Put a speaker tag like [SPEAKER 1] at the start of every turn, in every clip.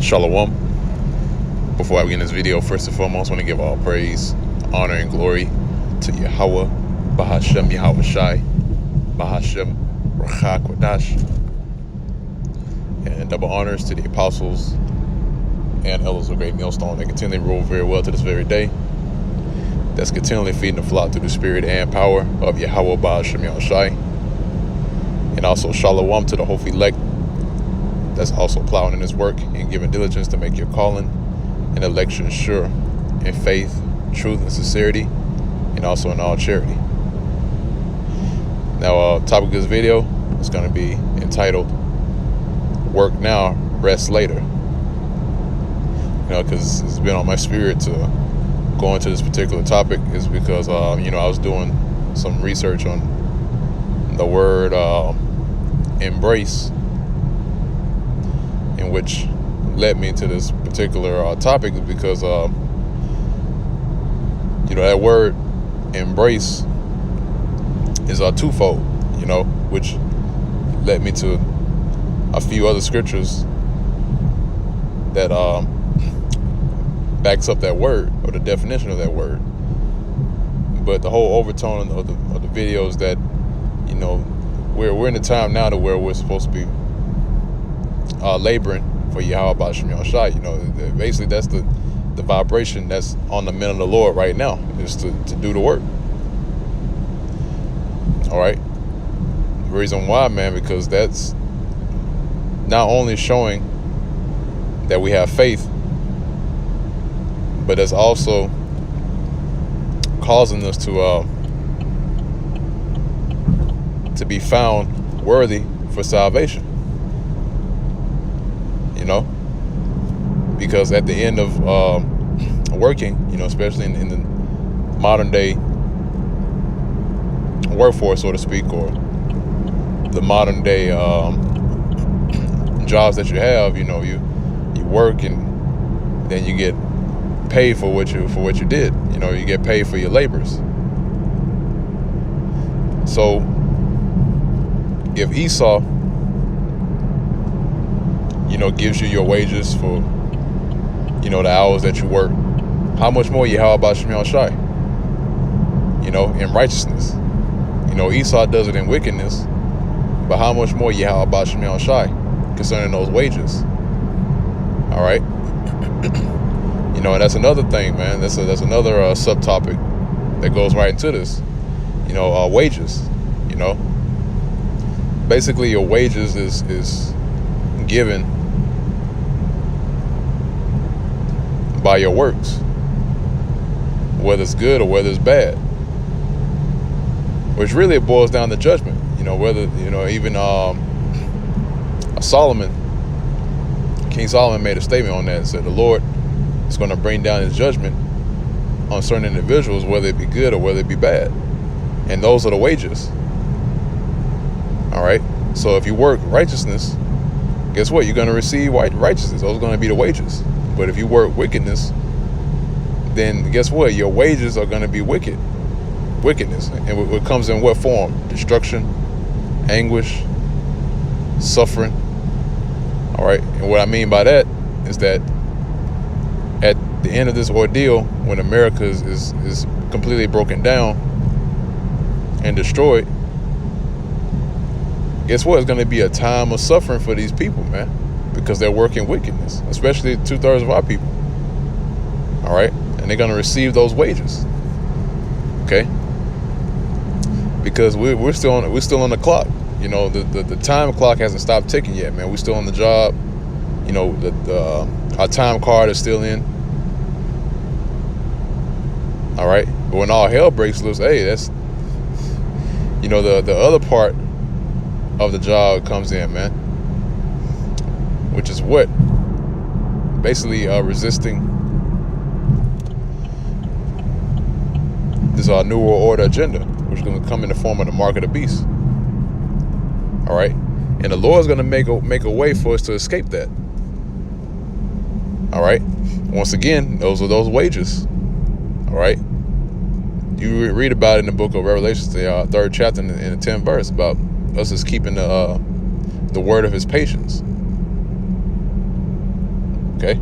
[SPEAKER 1] Shalom. Before I begin this video, first and foremost, I want to give all praise, honor, and glory to Yahweh, Bahashem Yahweh Shai, Bahashem Rachak Wadash, and double honors to the apostles and elders of Great Millstone that continually rule very well to this very day. That's continually feeding the flock through the spirit and power of Yahweh, Bahashem Yahweh Shai. And also Shalom to the hopefully elect that's also plowing in his work and giving diligence to make your calling and election sure in faith, truth, and sincerity, and also in all charity. Now, topic of this video is going to be entitled "Work Now, Rest Later." Because it's been on my spirit to go into this particular topic is because I was doing some research on the word embrace, in which led me to this particular topic because that word embrace is twofold, which led me to a few other scriptures that backs up that word or the definition of that word. But the whole overtone of the video is that we're in the time now to where we're supposed to be laboring for Yahweh B'Shem Yahweh Shai. Basically that's the vibration that's on the men of the Lord right now, is to do the work. All right. The reason why, man, because that's not only showing that we have faith, but that's also causing us to be found worthy for salvation. Because at the end of working, especially in the modern day workforce, so to speak, or the modern day jobs that you have, you work and then you get paid for what you did. You get paid for your labors. So if Esau gives you your wages for the hours that you work, how much more Yahweh B'Shem Yahweh Shai in righteousness? Esau does it in wickedness, but how much more Yahweh B'Shem Yahweh Shai concerning those wages? All right. And that's another thing, man. That's another subtopic that goes right into this. Wages. Basically your wages is given by your works, whether it's good or whether it's bad, which really it boils down to judgment. Whether even King Solomon made a statement on that and said the Lord is going to bring down his judgment on certain individuals, whether it be good or whether it be bad, and those are the wages. All right. So if you work righteousness, guess what? You're going to receive righteousness. Those are going to be the wages. But if you work wickedness, then guess what? Your wages are going to be wickedness. And it comes in what form? Destruction, anguish, suffering. All right. And what I mean by that is that at the end of this ordeal, when America is completely broken down and destroyed, guess what? It's going to be a time of suffering for these people, man, because they're working wickedness, especially 2/3 of our people. All right. And they're going to receive those wages. Okay. Because we're still on the clock. The time clock hasn't stopped ticking yet, man. We're still on the job. Our time card is still in. All right. But when all hell breaks loose, hey, that's the other part of the job comes in, man, which is what? Basically resisting this New World Order agenda, which is going to come in the form of the mark of the beast. All right. And the Lord's going to make a way for us to escape that. All right. Once again, those are those wages. All right. You read about it in the book of Revelation, the 3rd chapter in the 10th verse, about us as keeping the word of his patience. Okay.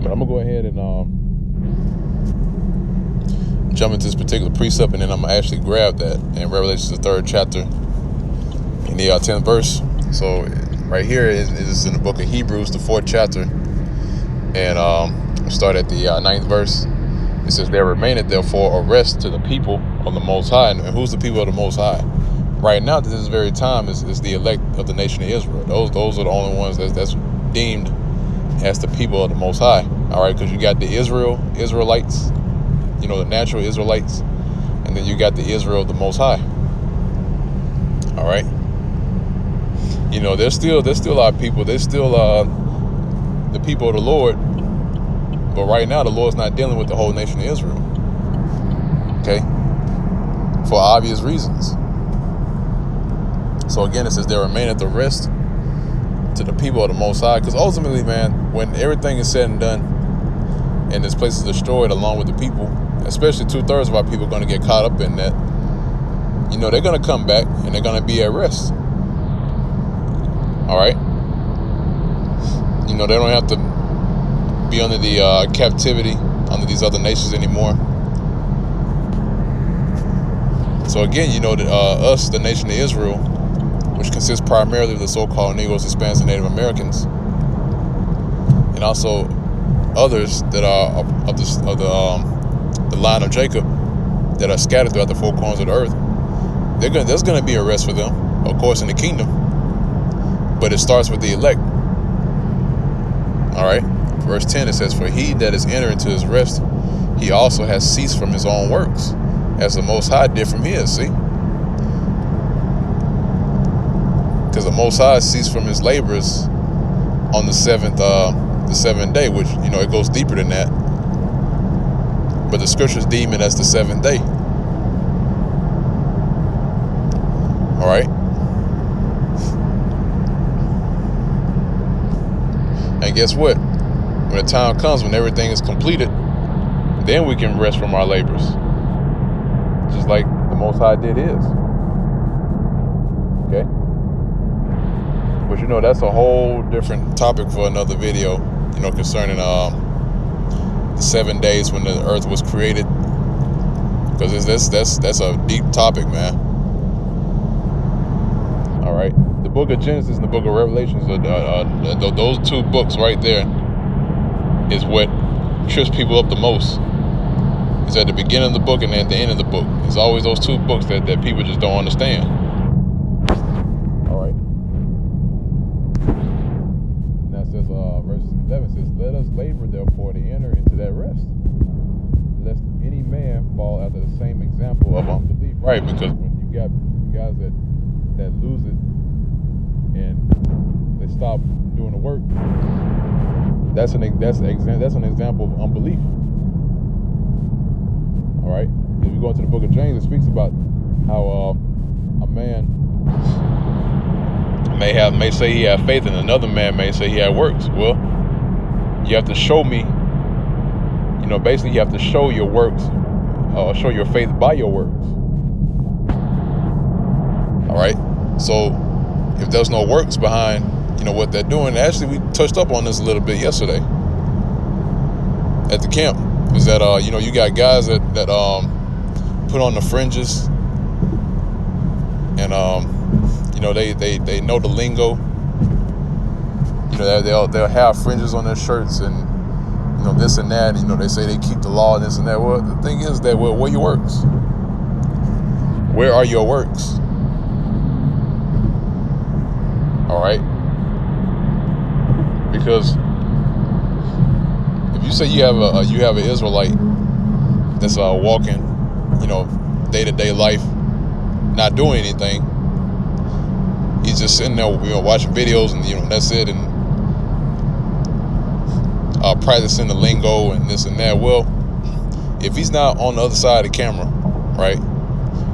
[SPEAKER 1] But I'm gonna go ahead and jump into this particular precept, and then I'm gonna actually grab that in Revelation, the 3rd chapter, in the 10th verse. So right here is in the book of Hebrews, the 4th chapter, and we'll start at the 9th verse. It says, "There remaineth therefore a rest to the people of the Most High." And who's the people of the Most High? Right now, at this very time, is the elect of the nation of Israel. Those are the only ones that's deemed as the people of the Most High. All right, because you got the Israelites, the natural Israelites, and then you got the Israel of the Most High. All right. There's still a lot of people. There's still the people of the Lord. But right now, the Lord's not dealing with the whole nation of Israel. Okay? For obvious reasons. So again, it says, "There remaineth the rest to the people of the Most High." Because ultimately, man, when everything is said and done, and this place is destroyed along with the people, especially 2/3 of our people are going to get caught up in that. They're going to come back and they're going to be at rest. All right? They don't have to be under the captivity under these other nations anymore. So again, us, the nation of Israel, which consists primarily of the so-called Negroes, Hispanics, and Native Americans, and also others that are of the line of Jacob that are scattered throughout the four corners of the earth. There's going to be a rest for them, of course, in the kingdom, but it starts with the elect. All right. Verse 10, it says, "For he that is entered into his rest, he also has ceased from his own works, as the Most High did from his." See? Because the Most High ceased from his labors on the seventh day, which, it goes deeper than that. But the scriptures deem it as the 7th day. All right? And guess what? When the time comes, when everything is completed, then we can rest from our labors. Just like the Most High did his. Okay? But that's a whole different topic for another video, concerning the 7 days when the earth was created. Because that's a deep topic, man. All right? The book of Genesis and the book of Revelations, those two books right there, is what trips people up the most. It's at the beginning of the book and at the end of the book. It's always those two books that people just don't understand. All right. Now it says, verse 11 says, "Let us labor therefore to enter into that rest, lest any man fall after the same example of unbelief." Right, because when you got guys that lose it and they stop doing the work, that's an example of unbelief. All right. If you go into the book of James, it speaks about how a man may say he had faith, and another man may say he had works. Well, you have to show me. Basically, you have to show your works, show your faith by your works. All right. So, if there's no works behind, what they're doing. Actually, we touched up on this a little bit yesterday at the camp. Is that you got guys that put on the fringes, and they know the lingo. They'll have fringes on their shirts and this and that. They say they keep the law and this and that. Well, the thing is that where are your works? Where are your works? All right. Because if you say you have an Israelite that's walking, day-to-day life, not doing anything, he's just sitting there, watching videos and that's it, and practicing the lingo and this and that. Well, if he's not on the other side of the camera, right,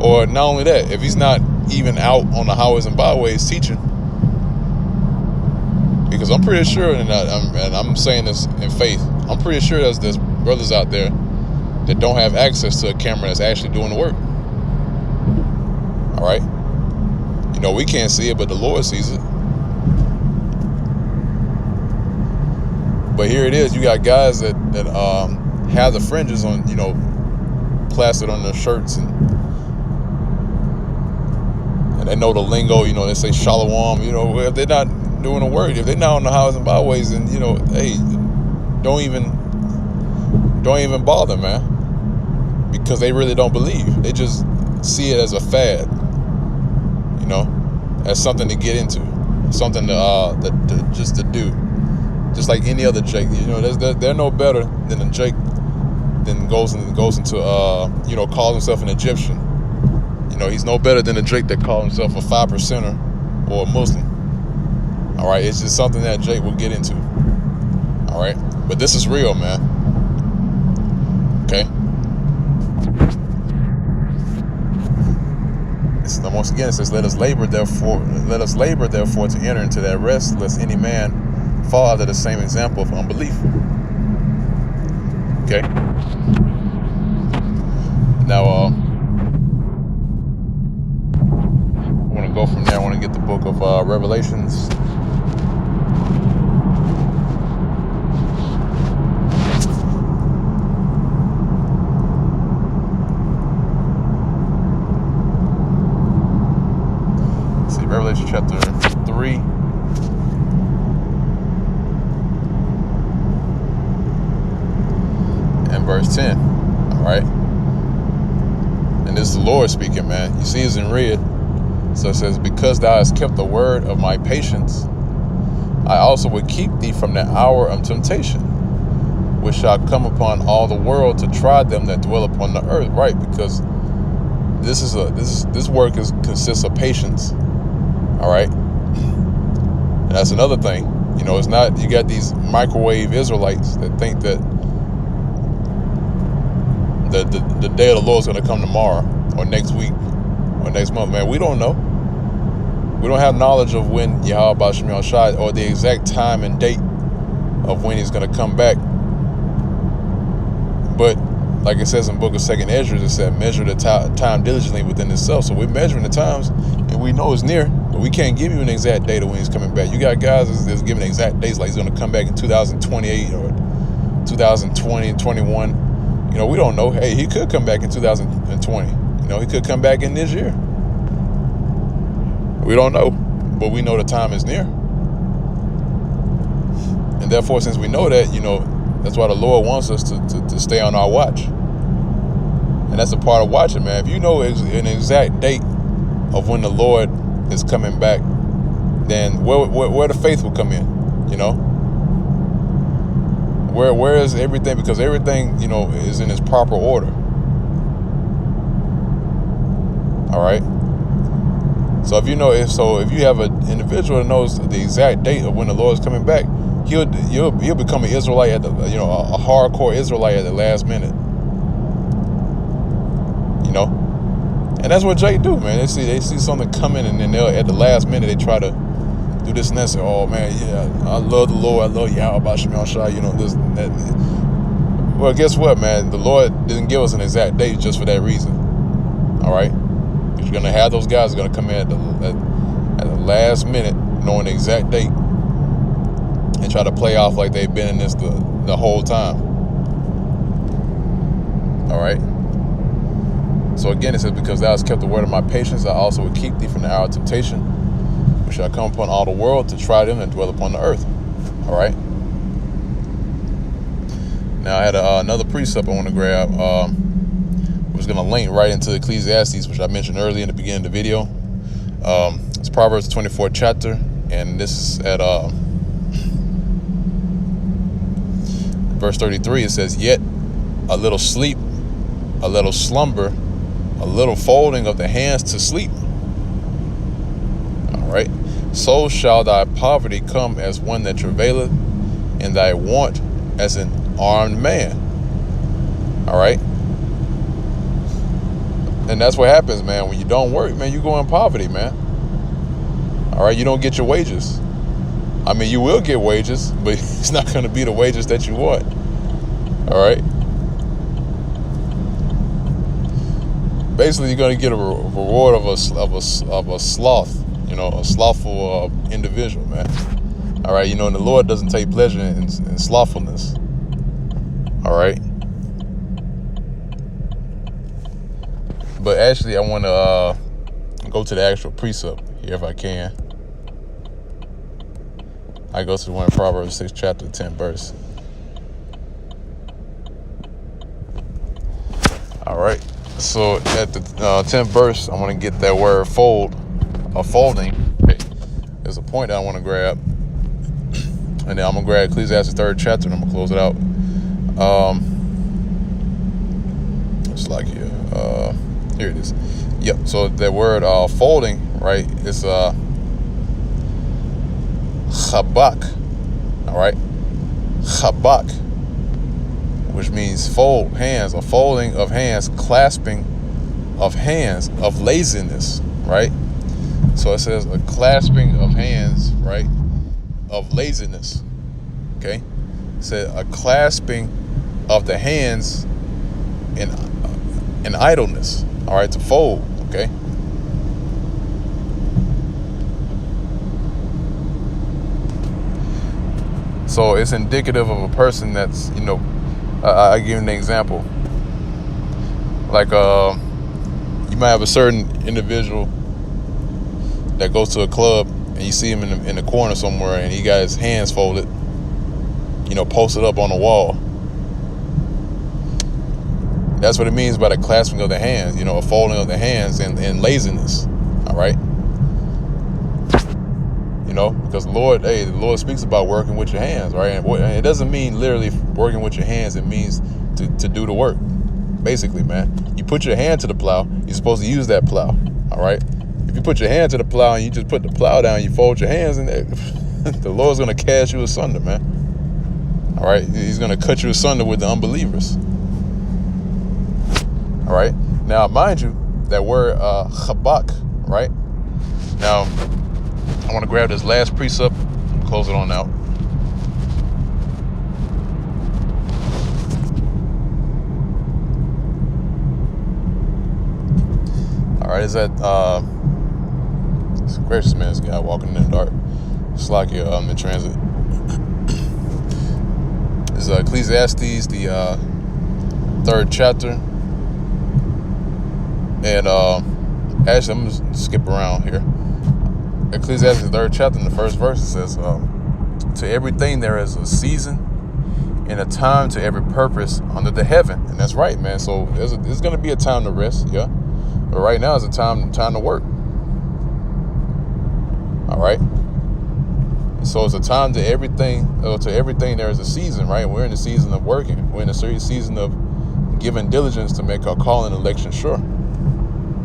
[SPEAKER 1] or not only that, if he's not even out on the highways and byways teaching. Because I'm pretty sure, and I'm saying this in faith, I'm pretty sure there's brothers out there that don't have access to a camera that's actually doing the work. All right? We can't see it, but the Lord sees it. But here it is. You got guys that have the fringes on, plastered on their shirts, and they know the lingo. They say shalom. If they're not doing the word, if they're not on the highways and byways, then hey, don't even bother, man, because they really don't believe. They just see it as a fad, as something to get into, something to just to do, just like any other Jake. They're no better than a Jake then goes into calls himself an Egyptian. He's no better than a Jake that calls himself a 5%er or a Muslim. All right, it's just something that Jake will get into. All right, but this is real, man. Okay. Once again, it says, "Let us labor, therefore, to enter into that rest, lest any man fall out of the same example of unbelief." Okay. Now, I want to go from there. I want to get the book of Revelations. See, Revelation chapter 3. And verse 10. All right. And this is the Lord speaking, man. You see it's in red. So it says, "Because thou hast kept the word of my patience, I also will keep thee from the hour of temptation, which shall come upon all the world to try them that dwell upon the earth." Right, because this work consists of patience. All right. And that's another thing. It's not, you got these microwave Israelites that think that the day of the Lord is going to come tomorrow or next week or next month. Man, we don't know. We don't have knowledge of when Yahweh Ba'Shem Yahushua, or the exact time and date of when he's going to come back. But like it says in the book of 2nd Ezra, it said, "Measure the time diligently within itself." So we're measuring the times, and we know it's near, but we can't give you an exact date of when he's coming back. You got guys that's giving exact dates, like he's going to come back in 2028 or 2020, 21. We don't know. Hey, he could come back in 2020. He could come back in this year. We don't know, but we know the time is near. And therefore, since we know that, that's why the Lord wants us to stay on our watch. And that's a part of watching, man. If you know an exact date of when the Lord is coming back, then where the faith will come in, Where is everything? Because everything, is in its proper order. All right. So if you have an individual that knows the exact date of when the Lord is coming back, he'll become an Israelite at the a hardcore Israelite at the last minute. And that's what Jake do, man. They see something coming, and then they'll, at the last minute, they try to do this and that. Say, "Oh man, yeah, I love the Lord. I love Yahweh Ba'Shem Yahushua." This and that. Well, guess what, man? The Lord didn't give us an exact date just for that reason. All right, because you're gonna have those guys gonna come in at the last minute, knowing the exact date, and try to play off like they've been in this the whole time. All right. So again, it says, "Because thou hast kept the word of my patience, I also will keep thee from the hour of temptation, which shall come upon all the world to try them that dwell upon the earth." All right. Now I had another precept I want to grab. Was going to link right into Ecclesiastes, which I mentioned earlier in the beginning of the video. It's Proverbs 24th chapter, and this is at verse 33. It says, "Yet a little sleep, a little slumber, a little folding of the hands to sleep. All right. So shall thy poverty come as one that travaileth, and thy want as an armed man." All right. And that's what happens, man. When you don't work, man, you go in poverty, man. All right. You don't get your wages. I mean, you will get wages, but it's not going to be the wages that you want. All right. Basically, you're going to get a reward of a sloth, a slothful individual, man. All right, and the Lord doesn't take pleasure in slothfulness. All right. But actually, I want to go to the actual precept here if I can. I go to the one in Proverbs 6, chapter 10, verse. All right. So at the 10th verse, I want to get that word fold, or folding. Okay. There's a point that I want to grab. And then I'm going to grab Ecclesiastes 3rd chapter and I'm going to close it out. It's like here. Here it is. Yep. So that word folding, right? It's chabak. All right. Chabak, which means fold hands, or folding of hands, clasping of hands, of laziness, right? So it says a clasping of hands, right, of laziness. Okay. It said a clasping of the hands in idleness. All right, to fold. Okay. So it's indicative of a person that's, I give you an example. Like, you might have a certain individual that goes to a club and you see him in the corner somewhere and he got his hands folded, posted up on the wall. That's what it means by the clasping of the hands, a folding of the hands and laziness. All right. Because the Lord speaks about working with your hands, right? And it doesn't mean literally working with your hands. It means to do the work. Basically, man, you put your hand to the plow, you're supposed to use that plow. All right. If you put your hand to the plow and you just put the plow down, you fold your hands, and the Lord's going to cast you asunder, man. All right. He's going to cut you asunder with the unbelievers. All right. Now, mind you, that word chabak, right? Now, I want to grab this last precept and close it on out. All right, is that it's a gracious man, this guy walking in the dark. It's like you're in transit. It's Ecclesiastes, the 3rd chapter. And actually, I'm just skip around here. Ecclesiastes 3rd chapter, in the 1st verse, it says, to everything there is a season and a time to every purpose under the heaven. And that's right, man. So there's going to be a time to rest, yeah. But right now is a time to work. All right. So it's a time to everything there is a season, right? We're in the season of working. We're in the season of giving diligence to make our calling and election sure.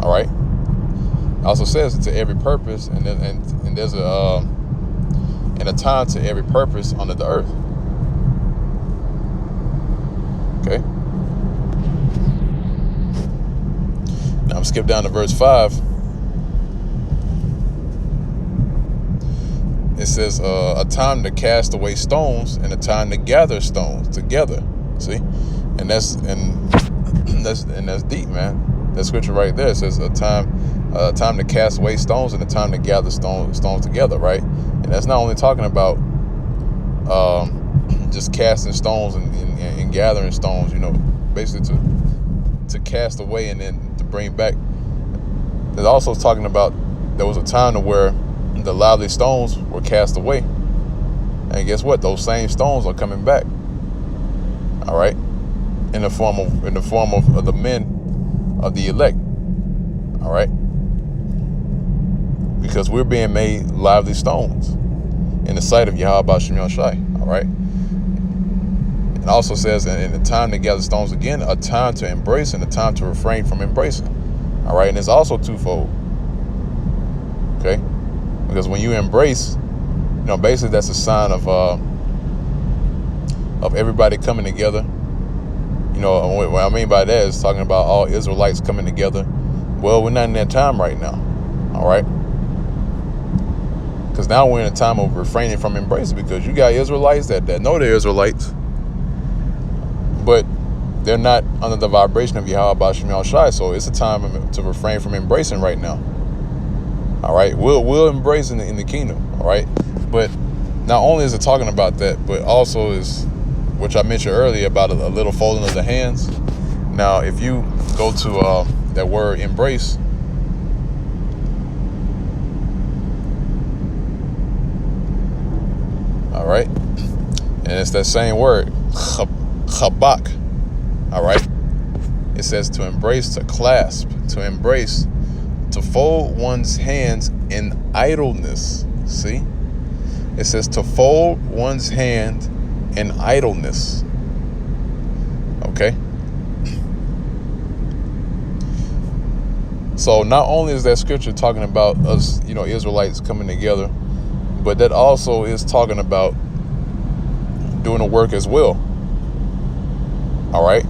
[SPEAKER 1] All right. It also says to every purpose, and there's a time to every purpose under the earth. Okay. Now I'm skip down to verse 5. It says a time to cast away stones and a time to gather stones together. See, and that's deep, man. That scripture right there says a time to cast away stones and a time to gather stones together, right? And that's not only talking about just casting stones and gathering stones, basically to cast away and then to bring back. There's also talking about there was a time to where the lively stones were cast away, and guess what? Those same stones are coming back. All right, in the form of the men of the elect. All right, because we're being made lively stones in the sight of Yahweh Ba'ashem Yahushai. All right, it also says in the time to gather stones again, a time to embrace and a time to refrain from embracing. All right, and it's also twofold. Okay, because when you embrace, basically that's a sign of everybody coming together. What I mean by that is talking about all Israelites coming together. Well, we're not in that time right now. All right, because now we're in a time of refraining from embracing, because you got Israelites that know they're Israelites, but they're not under the vibration of Yahweh Ba'ashem Yahushai. So it's a time to refrain from embracing right now. All right, we'll embrace in the kingdom. All right, but not only is it talking about that, but also is, which I mentioned earlier, about a little folding of the hands. Now, if you go to that word embrace, all right, and it's that same word, chabak, all right. It says to embrace, to clasp, to embrace, to fold one's hands in idleness. See? It says to fold one's hand in idleness. Okay? So not only is that scripture talking about us, Israelites coming together, but that also is talking about doing the work as well. All right?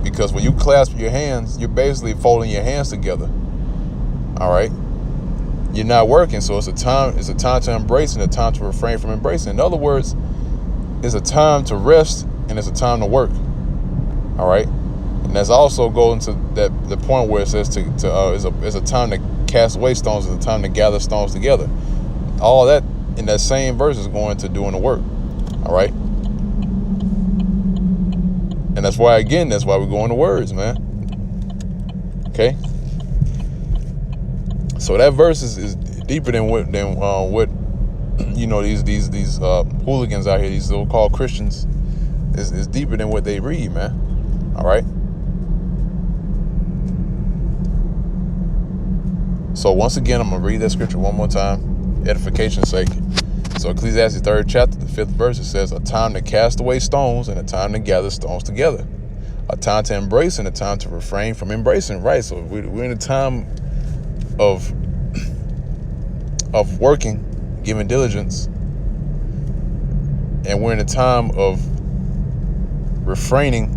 [SPEAKER 1] Because when you clasp your hands, you're basically folding your hands together. All right? You're not working, so it's a time to embrace and a time to refrain from embracing. In other words, it's a time to rest and it's a time to work. All right? And that's also going to the point where it says it's a time to cast away stones, it's a time to gather stones together. All that in that same verse is going to doing the work. All right? And that's why we're going to words, man. Okay? So that verse is deeper than what these hooligans out here, these so-called Christians, is deeper than what they read, man. All right? So once again, I'm going to read that scripture one more time, edification's sake. So Ecclesiastes 3rd chapter, the 5th verse, it says, a time to cast away stones and a time to gather stones together. A time to embrace and a time to refrain from embracing. Right, so we're in a time of working, giving diligence, and we're in a time of refraining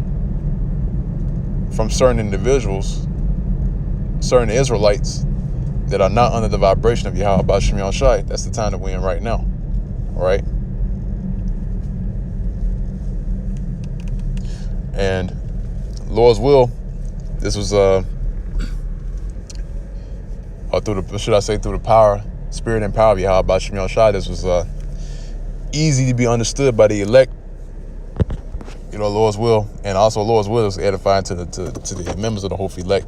[SPEAKER 1] from certain individuals, certain Israelites that are not under the vibration of Yahweh B'Shem Yahushai. That's the time that we're in right now. All right. And Lord's will, this was through the power, spirit and power of Yahweh B'Shem Yahushai, this was easy to be understood by the elect. Lord's will, and also Lord's will is edifying to the members of the whole elect,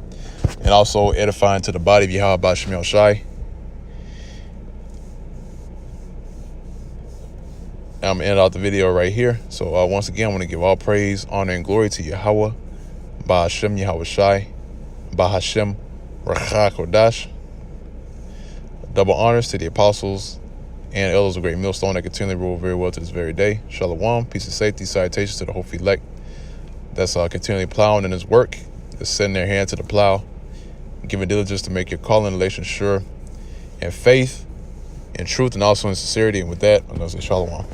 [SPEAKER 1] and also edifying to the body of Yahweh B'Shem Yahushai. I'm going to end out the video right here. So once again, I want to give all praise, honor, and glory to Yahweh, Ba'Hashem Yahushai, Ba'Hashem Rachah Kodash. Double honors to the apostles and elders of Great Millstone that continually rule very well to this very day. Shalom, peace and safety, salutations to the whole elect that's continually plowing in his work, that's setting their hand to the plow, giving diligence to make your calling relation sure, and faith, in truth, and also in sincerity. And with that, I'm going to say shalom.